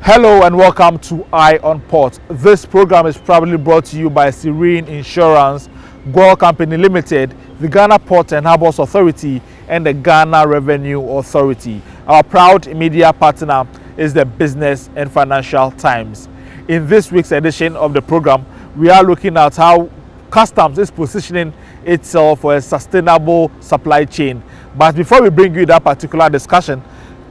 Hello and welcome to Eye on Port. This program is proudly brought to you by Serene Insurance, Goil Company Limited, the Ghana Port and Harbours Authority, and the Ghana Revenue Authority. Our proud media partner is the Business and Financial Times. In this week's edition of the program, we are looking at how customs is positioning itself for a sustainable supply chain. But before we bring you that particular discussion,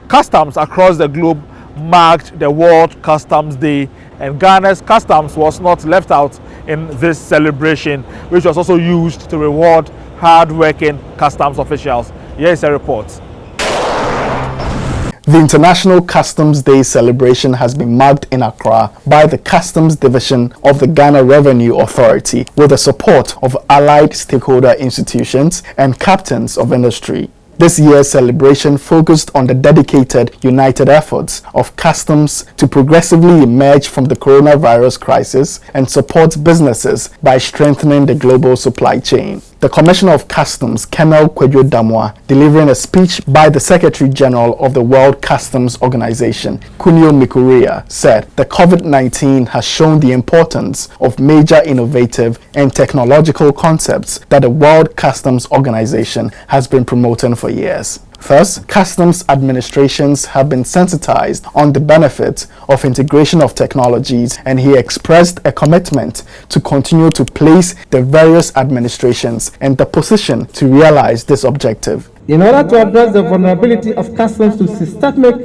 customs across the globe marked the World Customs Day, and Ghana's customs was not left out in this celebration, which was also used to reward hard-working customs officials. Here is a report. The International Customs Day celebration has been marked in Accra by the Customs Division of the Ghana Revenue Authority with the support of allied stakeholder institutions and captains of industry. This year's celebration focused on the dedicated, united efforts of customs to progressively emerge from the coronavirus crisis and support businesses by strengthening the global supply chain. The Commissioner of Customs, Colonel Kwadwo Damwa, delivering a speech by the Secretary General of the World Customs Organization, Kunio Mikurea, said the COVID-19 has shown the importance of major innovative and technological concepts that the World Customs Organization has been promoting for years. Thus, customs administrations have been sensitized on the benefits of integration of technologies, and he expressed a commitment to continue to place the various administrations in the position to realize this objective. In order to address the vulnerability of customs to systemic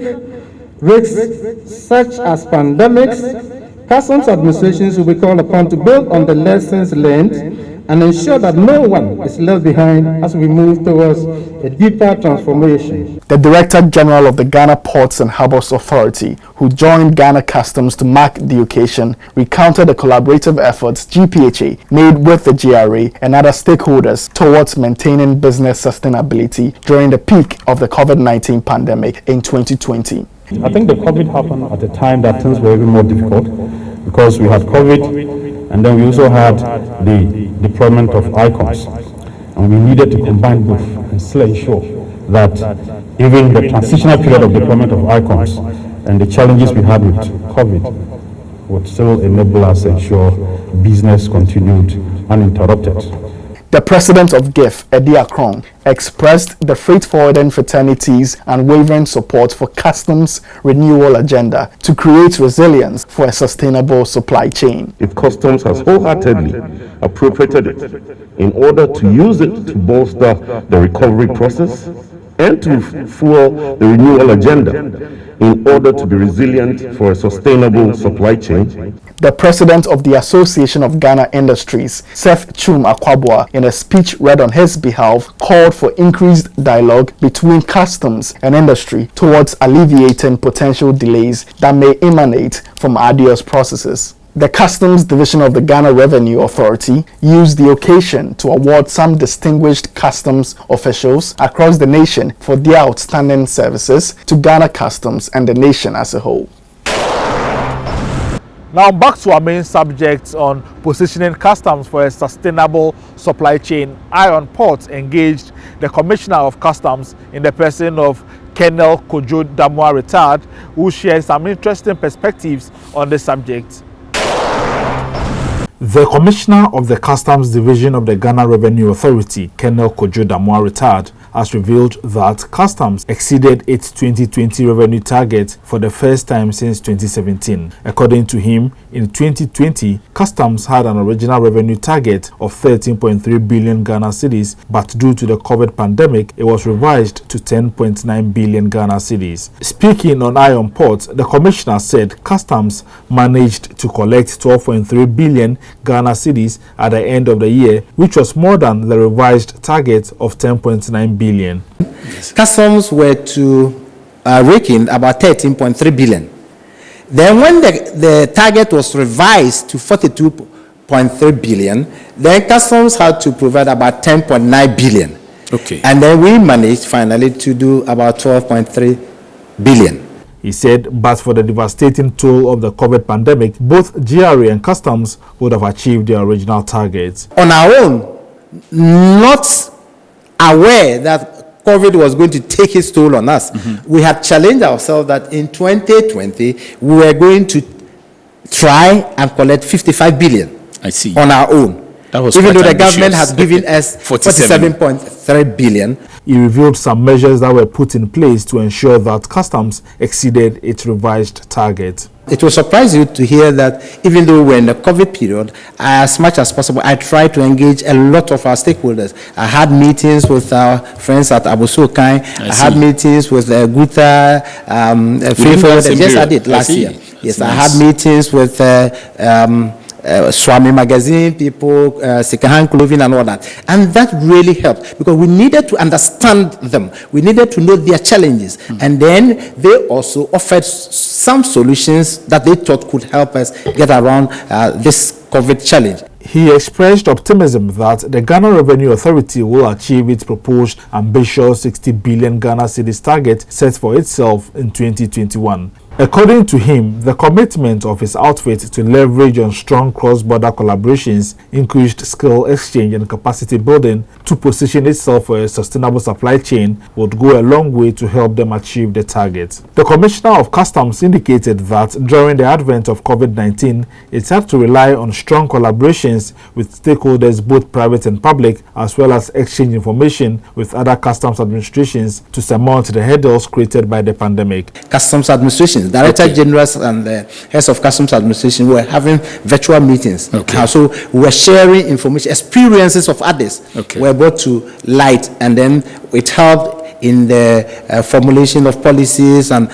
risks such as pandemics, customs administrations will be called upon to build on the lessons learned and ensure that no one is left behind as we move towards a deeper transformation. The Director General of the Ghana Ports and Harbours Authority, who joined Ghana Customs to mark the occasion, recounted the collaborative efforts GPHA made with the GRA and other stakeholders towards maintaining business sustainability during the peak of the COVID-19 pandemic in 2020. I think the COVID happened at a time that things were even more difficult because we had COVID and then we also had the deployment of icons, and we needed to combine both and still ensure that even the transitional period of deployment of icons and the challenges we had with COVID would still enable us to ensure business continued uninterrupted. The president of GIF, Eddie Akron, expressed the freight forwarding fraternity's unwavering support for customs renewal agenda to create resilience for a sustainable supply chain. If customs has wholeheartedly appropriated it in order to use it to bolster the recovery process and to fuel the renewal agenda in order to be resilient for a sustainable supply chain. The president of the Association of Ghana Industries, Seth Chum Akwabwa, in a speech read on his behalf, called for increased dialogue between customs and industry towards alleviating potential delays that may emanate from arduous processes. The Customs Division of the Ghana Revenue Authority used the occasion to award some distinguished customs officials across the nation for their outstanding services to Ghana Customs and the nation as a whole. Now back to our main subject on positioning customs for a sustainable supply chain. Eye on Port engaged the Commissioner of Customs in the person of Colonel Kwadwo Damwa retired, who shared some interesting perspectives on the subject. The Commissioner of the Customs Division of the Ghana Revenue Authority, Colonel Kwadwo Damwa retired, has revealed that customs exceeded its 2020 revenue target for the first time since 2017. According to him, in 2020, customs had an original revenue target of 13.3 billion Ghana cedis, but due to the COVID pandemic, it was revised to 10.9 billion Ghana cedis. Speaking on Eye on Port, the Commissioner said customs managed to collect 12.3 billion Ghana cedis at the end of the year, which was more than the revised target of 10.9 billion. Customs were to rake in about 13.3 billion. Then when the target was revised to 42.3 billion, then customs had to provide about 10.9 billion. Okay. And then we managed finally to do about 12.3 billion. He said, but for the devastating toll of the COVID pandemic, both GRA and customs would have achieved their original targets. On our own, not aware that COVID was going to take its toll on us. We had challenged ourselves that in 2020, we were going to try and collect 55 billion I see. on our own. That was Even though quite the government ambitious. has given us 47.3 billion. He revealed some measures that were put in place to ensure that customs exceeded its revised target. It will surprise you to hear that even though we're in the COVID period, as much as possible, I tried to engage a lot of our stakeholders. I had meetings with our friends at Abosokai. I had meetings with Guta, yes, I did last year. Yes, I had meetings with Swami Magazine people, secondhand clothing and all that. And that really helped because we needed to understand them. We needed to know their challenges. And then they also offered some solutions that they thought could help us get around this COVID challenge. He expressed optimism that the Ghana Revenue Authority will achieve its proposed ambitious 60 billion Ghana cedis target set for itself in 2021. According to him, the commitment of his outfit to leverage on strong cross-border collaborations, increased skill exchange and capacity building to position itself for a sustainable supply chain would go a long way to help them achieve the target. The Commissioner of Customs indicated that during the advent of COVID-19, it had to rely on strong collaborations with stakeholders, both private and public, as well as exchange information with other customs administrations to surmount the hurdles created by the pandemic. Customs administration, Director Generals and the heads of Customs Administration were having virtual meetings. So we were sharing information, experiences of others were brought to light, and then it helped in the formulation of policies and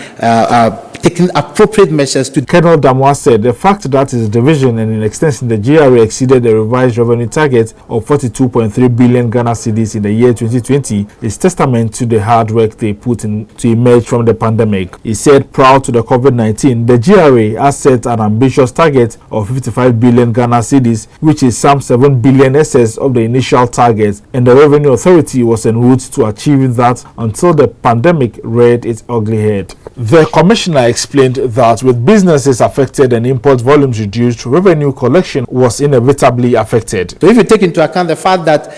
taking appropriate measures to. Colonel Damwa said the fact that his division and in extension the GRA exceeded the revised revenue target of 42.3 billion Ghana cedis in the year 2020 is testament to the hard work they put in to emerge from the pandemic. He said proud to the COVID-19, the GRA has set an ambitious target of 55 billion Ghana cedis, which is some 7 billion excess of the initial target, and the Revenue Authority was en route to achieving that until the pandemic reared its ugly head. The Commissioner explained that with businesses affected and import volumes reduced, revenue collection was inevitably affected. So if you take into account the fact that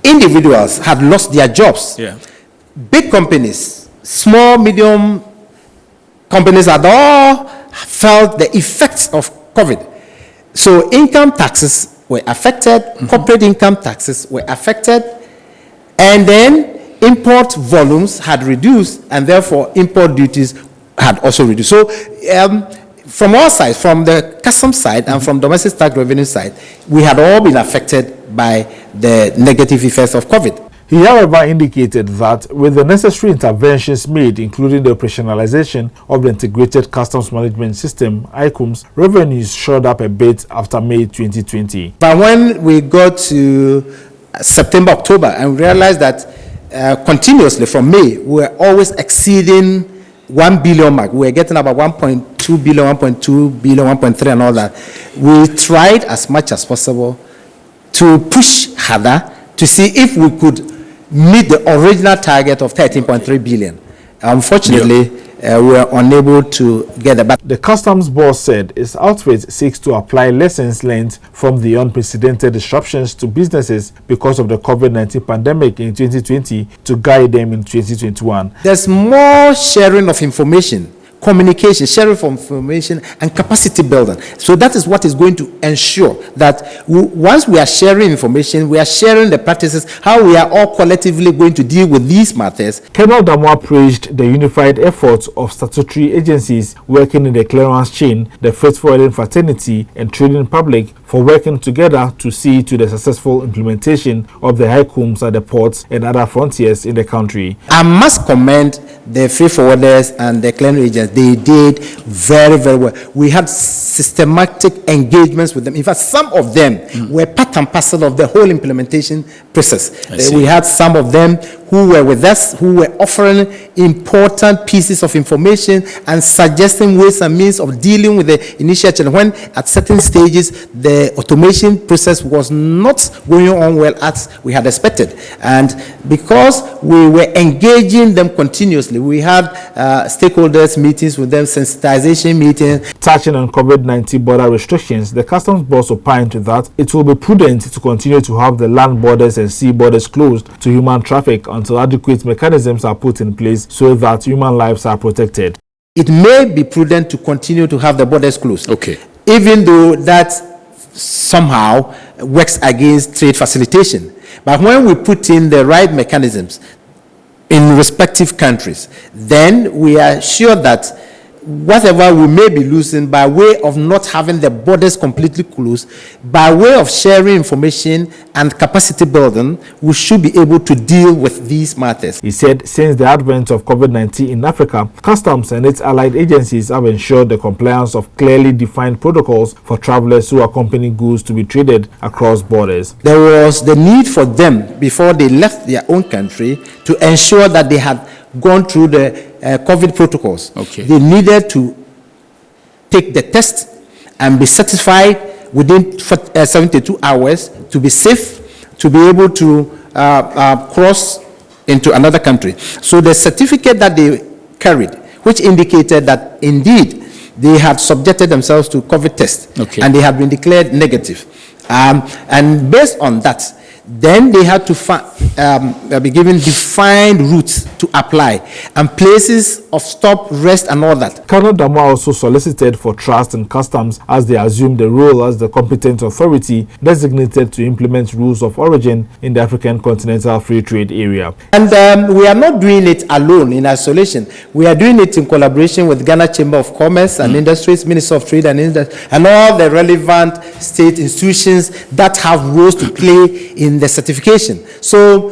individuals had lost their jobs, big companies, small, medium companies had all felt the effects of COVID. So income taxes were affected, corporate income taxes were affected, and then import volumes had reduced, and therefore import duties had also reduced. So from our side, from the customs side and from domestic tax revenue side, we had all been affected by the negative effects of COVID. He, however, indicated that with the necessary interventions made, including the operationalization of the Integrated Customs Management System, ICUMS, revenues shot up a bit after May 2020. But when we got to September, October, and we realized that continuously from May, we were always exceeding 1 billion mark. We were getting about 1.2 billion, 1.2 billion, 1.3 and all that. We tried as much as possible to push harder to see if we could meet the original target of 13.3 billion. Unfortunately, we were unable to get it. But the customs boss said its outfit seeks to apply lessons learned from the unprecedented disruptions to businesses because of the COVID-19 pandemic in 2020 to guide them in 2021. There's more sharing of information, communication, sharing of information, and capacity building. So that is what is going to ensure that once we are sharing information, we are sharing the practices, how we are all collectively going to deal with these matters. Colonel Damwa praised the unified efforts of statutory agencies working in the clearance chain, the Freight Forwarding Fraternity, and trading public for working together to see to the successful implementation of the ICUMS at the ports and other frontiers in the country. I must commend the freight forwarders and the clearance agents. They did very, very well. We had systematic engagements with them. In fact, some of them were part and parcel of the whole implementation process. We had some of them who were with us, who were offering important pieces of information and suggesting ways and means of dealing with the initial challenge. When at certain stages, the automation process was not going on well as we had expected. And because we were engaging them continuously, we had stakeholders meetings with them, sensitization meetings. Touching on COVID-19 border restrictions, the customs boss opined that it will be prudent to continue to have the land borders and sea borders closed to human traffic until adequate mechanisms are put in place so that human lives are protected. It may be prudent to continue to have the borders closed. Okay. Even though that somehow works against trade facilitation. But when we put in the right mechanisms in respective countries, then we are sure that whatever we may be losing by way of not having the borders completely closed, by way of sharing information and capacity building, we should be able to deal with these matters. He said since the advent of COVID-19 in Africa, customs and its allied agencies have ensured the compliance of clearly defined protocols for travelers who accompany goods to be traded across borders. There was the need for them, before they left their own country, to ensure that they had gone through the COVID protocols. Okay. They needed to take the test and be certified within 72 hours to be safe, to be able to cross into another country. So the certificate that they carried, which indicated that indeed they had subjected themselves to COVID test, okay, and they had been declared negative. And based on that, then they had to be given defined routes to apply and places of stop, rest, and all that. Colonel Damwa also solicited for trust in customs as they assumed the role as the competent authority designated to implement rules of origin in the African Continental Free Trade Area. And we are not doing it alone in isolation. We are doing it in collaboration with Ghana Chamber of Commerce and Industries, Ministry of Trade and Industry, and all the relevant state institutions that have roles to play in the certification. So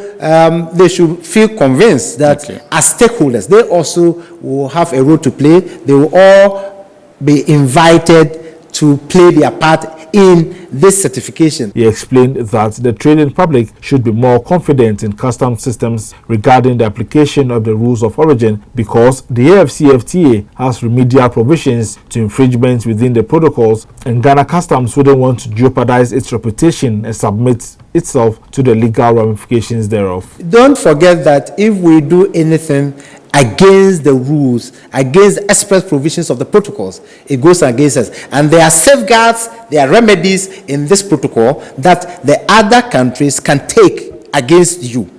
they should feel convinced that as stakeholders, they also will have a role to play. They will all be invited to play their part in this certification. He explained that the trading public should be more confident in customs systems regarding the application of the rules of origin because the AFCFTA has remedial provisions to infringements within the protocols, and Ghana Customs wouldn't want to jeopardize its reputation and submit itself to the legal ramifications thereof. Don't forget that if we do anything against the rules, against the express provisions of the protocols, it goes against us. And there are safeguards, there are remedies in this protocol that the other countries can take against you.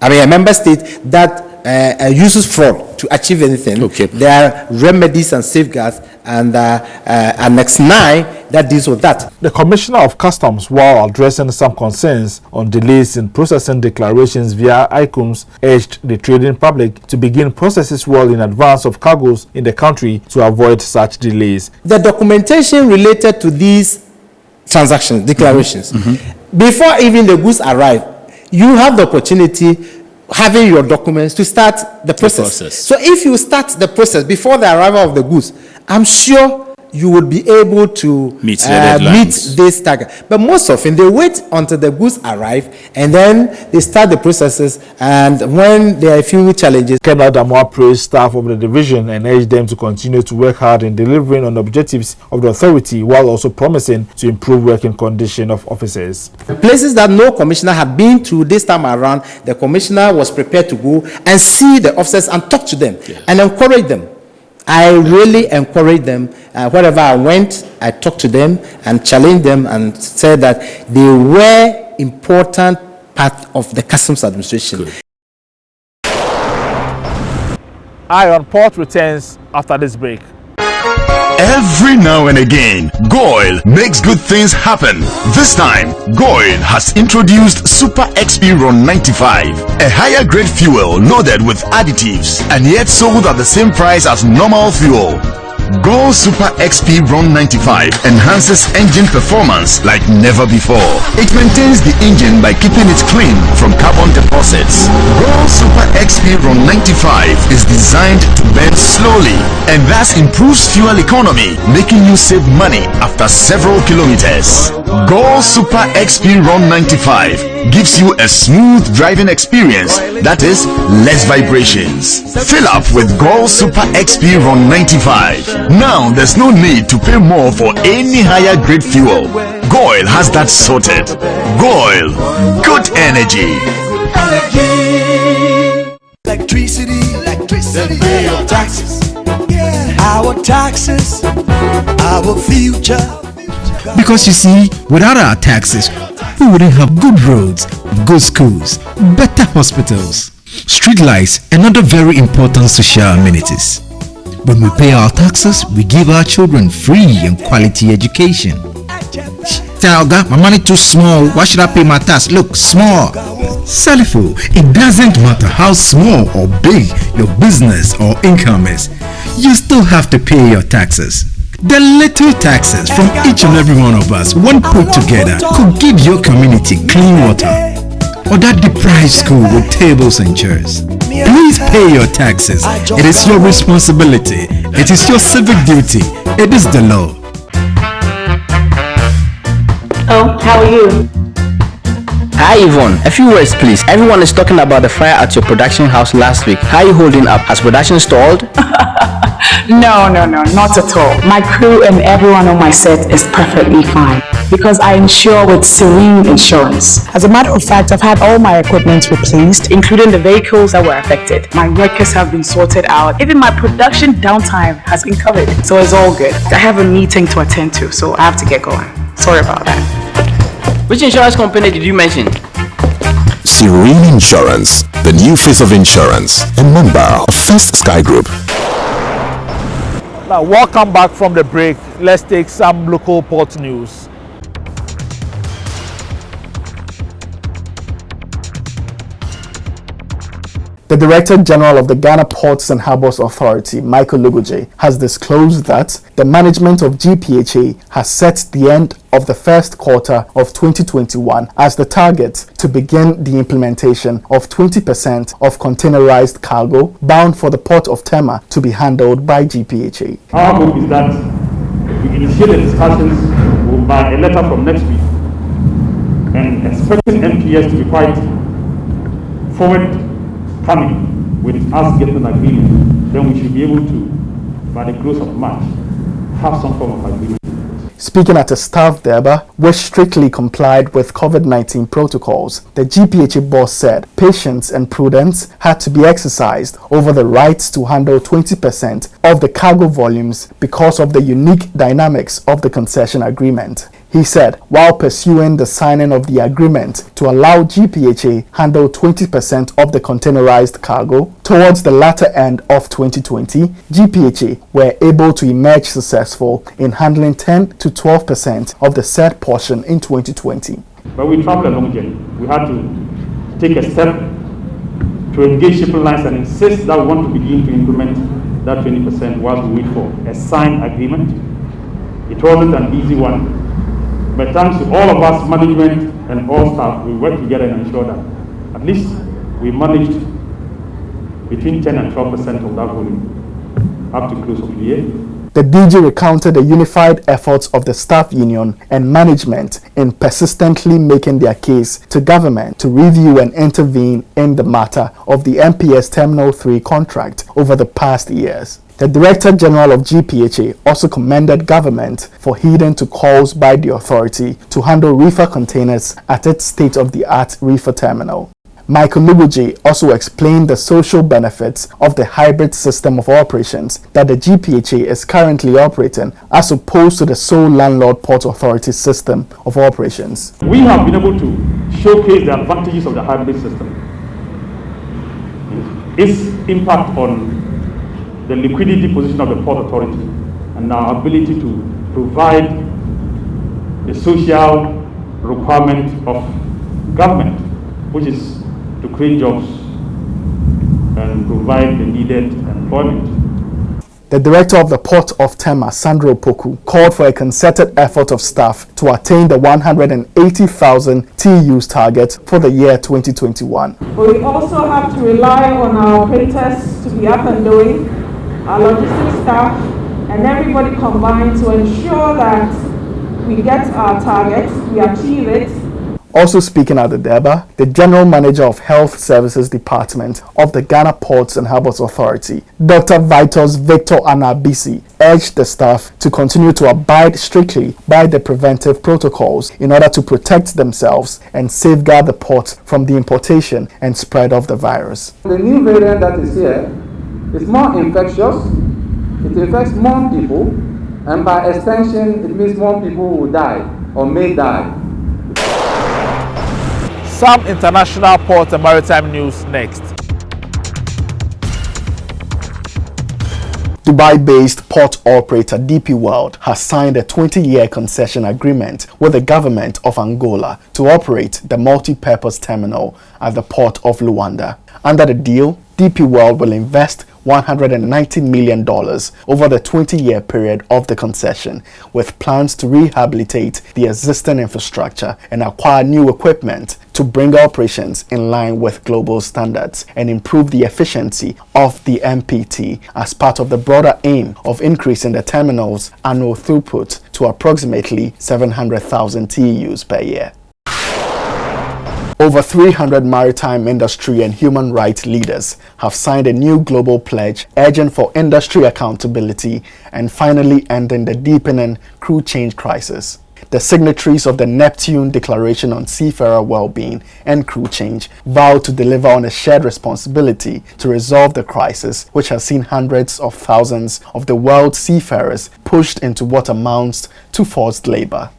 I mean, a member state that uses fraud to achieve anything, there are remedies and safeguards, and Annex 9 that deals with that. The Commissioner of Customs, while addressing some concerns on delays in processing declarations via ICOMS, urged the trading public to begin processes well in advance of cargoes in the country to avoid such delays. The documentation related to these transactions, declarations, before even the goods arrive, you have the opportunity, having your documents, to start the process. So if you start the process before the arrival of the goods, I'm sure you would be able to meet this target. But most often, they wait until the goods arrive, and then they start the processes, and when there are a few challenges. Colonel Damwa praised staff of the division and urged them to continue to work hard in delivering on the objectives of the authority, while also promising to improve working condition of officers. Places that no commissioner had been to this time around, the commissioner was prepared to go and see the officers and talk to them and encourage them. I really encourage them. Wherever I went, I talked to them and challenged them and said that they were important part of the customs administration. Eye on Port returns after this break. Every now and again, GOIL makes good things happen. This time, GOIL has introduced Super XP Ron 95, a higher grade fuel loaded with additives and yet sold at the same price as normal fuel. GOIL Super XP Ron 95 enhances engine performance like never before. It maintains the engine by keeping it clean from carbon deposits. GOIL Super XP Ron 95 is designed to burn slowly and thus improves fuel economy, making you save money after several kilometers. GOIL Super XP Ron 95 gives you a smooth driving experience, that is, less vibrations. Fill up with GOIL Super XP Ron 95. Now there's no need to pay more for any higher grade fuel. GOIL has that sorted. GOIL, good energy. Electricity, then pay your taxes. Our taxes, our future. Because you see, without our taxes, we wouldn't have good roads, good schools, better hospitals. street lights, and other very important social amenities. When we pay our taxes, we give our children free and quality education. Tell God, my money too small. Why should I pay my tax? Look, small. Salifo, it doesn't matter how small or big your business or income is. You still have to pay your taxes. The little taxes from each and every one of us, when put together, could give your community clean water or that deprived school with tables and chairs. Please pay your taxes. It is your responsibility. It is your civic duty. It is the law. Oh, how are you? Hi Yvonne, a few words please. Everyone is talking about the fire at your production house last week. How are you holding up? Has production stalled? No, not at all. My crew and everyone on my set is perfectly fine because I insure with Serene Insurance. As a matter of fact, I've had all my equipment replaced, including the vehicles that were affected. My workers have been sorted out. Even my production downtime has been covered. So it's all good. I have a meeting to attend to, so I have to get going. Sorry about that. Which insurance company did you mention? Serene Insurance, the new face of insurance, a member of First Sky Group. Now, welcome back from the break. Let's take some local port news. The Director General of the Ghana Ports and Harbours Authority, Michael Lugoje, has disclosed that the management of GPHA has set the end of the first quarter of 2021 as the target to begin the implementation of 20% of containerized cargo bound for the port of TEMA to be handled by GPHA. Our hope is that we initiate the discussions by a letter from next week and expecting MPS to be quite forward coming with us getting an agreement, then we should be able to, by the close of March, have some form of agreement. Speaking at a staff deba, which strictly complied with COVID-19 protocols, the GPHA boss said patience and prudence had to be exercised over the rights to handle 20% of the cargo volumes because of the unique dynamics of the concession agreement. He said, while pursuing the signing of the agreement to allow GPHA handle 20% of the containerized cargo, towards the latter end of 2020, GPHA were able to emerge successful in handling 10 to 12% of the said portion in 2020. But we traveled a long journey. We had to take a step to engage shipping lines and insist that we want to begin to implement that 20% whilst we wait for a signed agreement. It wasn't an easy one. But thanks to all of us, management and all staff, we worked together and ensured that at least we managed between 10 and 12% of that volume up to close of the year. The DG recounted the unified efforts of the staff union and management in persistently making their case to government to review and intervene in the matter of the MPS Terminal 3 contract over the past years. The Director General of GPHA also commended government for heeding to calls by the authority to handle reefer containers at its state-of-the-art reefer terminal. Michael Lugoje also explained the social benefits of the hybrid system of operations that the GPHA is currently operating as opposed to the sole landlord port authority system of operations. We have been able to showcase the advantages of the hybrid system, its impact on the liquidity position of the port authority and our ability to provide the social requirement of government, which is to create jobs and provide the needed employment. The director of the Port of Tema, Sandro Poku, called for a concerted effort of staff to attain the 180,000 TEUs target for the year 2021. We also have to rely on our operators to be up and doing, our logistics staff, and everybody combined to ensure that we get our target, we achieve it. Also speaking at the Deba, the General Manager of Health Services Department of the Ghana Ports and Harbours Authority, Dr. Vitus Victor Anabisi, urged the staff to continue to abide strictly by the preventive protocols in order to protect themselves and safeguard the port from the importation and spread of the virus. The new variant that is here is more infectious, it infects more people, and by extension, it means more people will die or may die. Some international port and maritime news next. Dubai-based port operator DP World has signed a 20-year concession agreement with the government of Angola to operate the multi-purpose terminal at the port of Luanda. Under the deal, DP World will invest $190 million over the 20-year period of the concession, with plans to rehabilitate the existing infrastructure and acquire new equipment to bring operations in line with global standards and improve the efficiency of the MPT as part of the broader aim of increasing the terminal's annual throughput to approximately 700,000 TEUs per year. Over 300 maritime industry and human rights leaders have signed a new global pledge urging for industry accountability and finally ending the deepening crew change crisis. The signatories of the Neptune Declaration on Seafarer Wellbeing and Crew Change vow to deliver on a shared responsibility to resolve the crisis, which has seen hundreds of thousands of the world's seafarers pushed into what amounts to forced labor.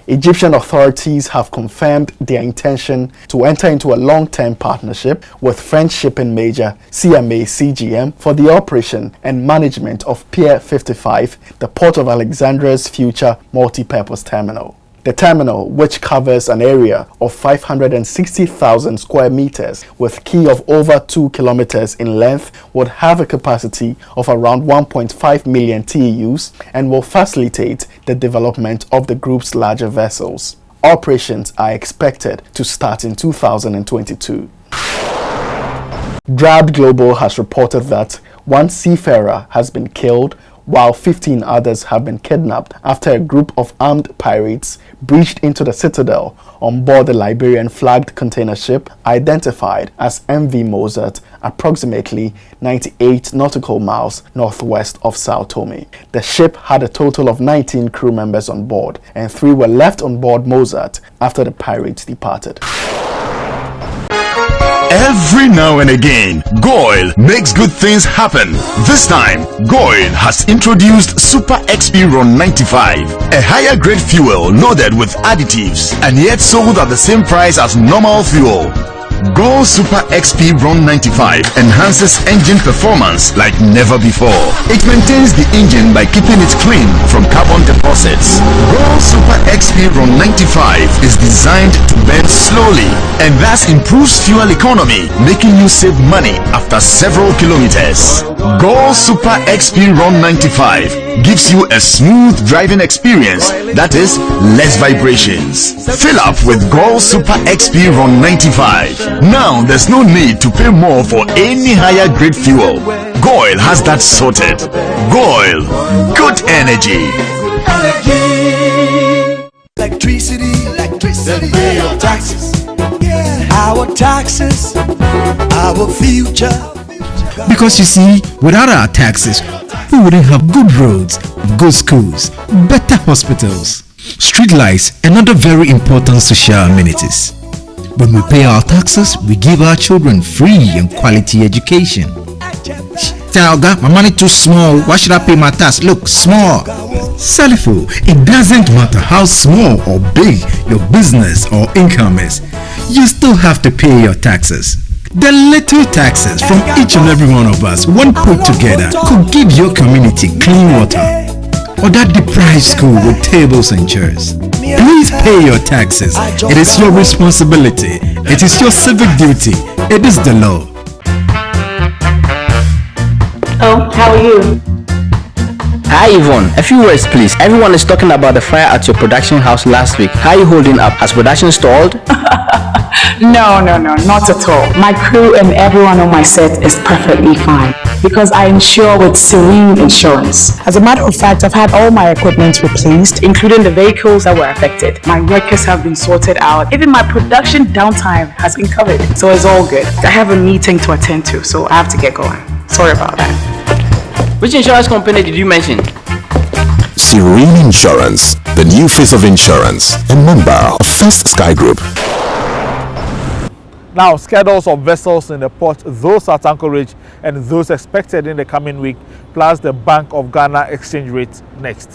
Egyptian authorities have confirmed their intention to enter into a long-term partnership with French shipping major CMA CGM for the operation and management of Pier 55, the Port of Alexandria's future multi-purpose terminal. The terminal, which covers an area of 560,000 square meters with quay of over 2 kilometers in length, would have a capacity of around 1.5 million TEUs and will facilitate the development of the group's larger vessels. Operations are expected to start in 2022. Drab Global has reported that one seafarer has been killed while 15 others have been kidnapped after a group of armed pirates breached into the citadel on board the Liberian-flagged container ship identified as MV Mozart, approximately 98 nautical miles northwest of Sao Tome. The ship had a total of 19 crew members on board, and 3 were left on board Mozart after the pirates departed. Every now and again, Goil makes good things happen. This time, Goil has introduced Super XP Ron 95, a higher grade fuel loaded with additives and yet sold at the same price as normal fuel. Goil Super XP Ron 95 enhances engine performance like never before. It maintains the engine by keeping it clean from carbon deposits. Goil Super XP Ron 95 is designed to burn slowly and thus improves fuel economy, making you save money after several kilometers. Goil Super XP Ron 95 gives you a smooth driving experience, that is, less vibrations. Fill up with Goil Super XP Ron 95. Now there's no need to pay more for any higher grade fuel. Goil has that sorted. Goil, good energy. Electricity, then pay your taxes. Our taxes, our future. Because you see, without our taxes, we wouldn't have good roads, good schools, better hospitals, street lights, and other very important social amenities. When we pay our taxes, we give our children free and quality education. Talga, my money too small. Why should I pay my tax? Look, small. Salifo, it doesn't matter how small or big your business or income is. You still have to pay your taxes. The little taxes from each and every one of us, when put together, could give your community clean water or that deprived school with tables and chairs. Please pay your taxes. It is your responsibility. It is your civic duty. It is the law. Oh, how are you? Hi Yvonne, a few words please. Everyone is talking about the fire at your production house last week. How are you holding up? Has production stalled? No, not at all. My crew and everyone on my set is perfectly fine because I insure with Serene Insurance. As a matter of fact, I've had all my equipment replaced, including the vehicles that were affected. My workers have been sorted out. Even my production downtime has been covered. So it's all good. I have a meeting to attend to, so I have to get going. Sorry about that. Which insurance company did you mention? Serene Insurance, the new face of insurance and member of First Sky Group. Now, schedules of vessels in the port, those at anchorage and those expected in the coming week, plus the Bank of Ghana exchange rate next.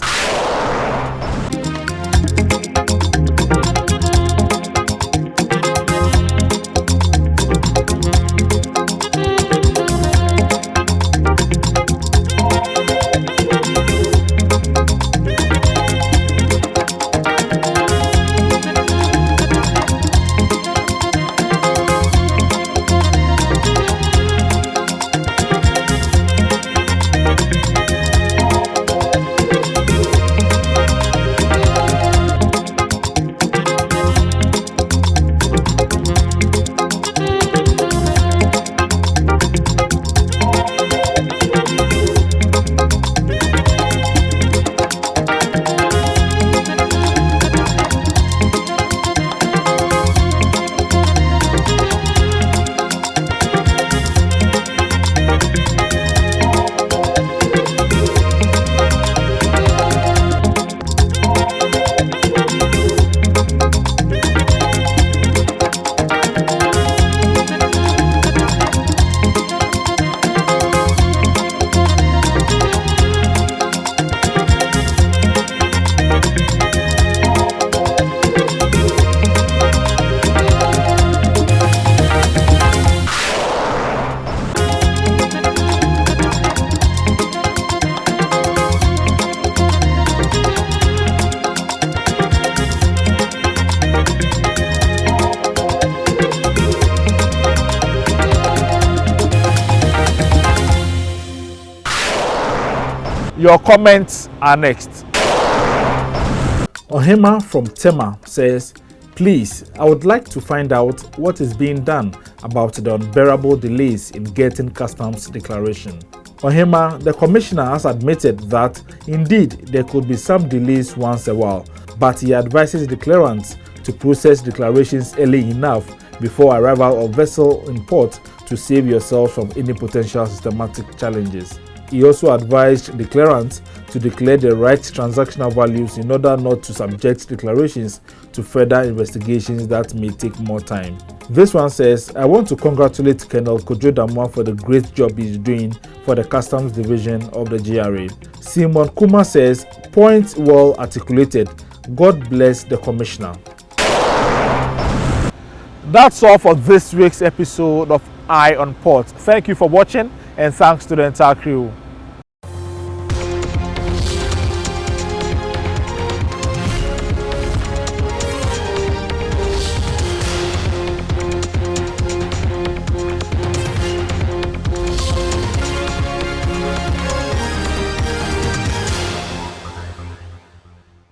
Your comments are next. Ohima from TEMA says, please, I would like to find out what is being done about the unbearable delays in getting customs declaration. Ohima, the commissioner, has admitted that indeed there could be some delays once a while, but he advises declarants to process declarations early enough before arrival of vessel in port to save yourself from any potential systematic challenges. He also advised declarants to declare the right transactional values in order not to subject declarations to further investigations that may take more time. This one says, I want to congratulate Colonel Kojo Damwa for the great job he's doing for the Customs Division of the GRA. Simon Kuma says, point well articulated. God bless the Commissioner. That's all for this week's episode of Eye on Port. Thank you for watching and thanks to the entire crew.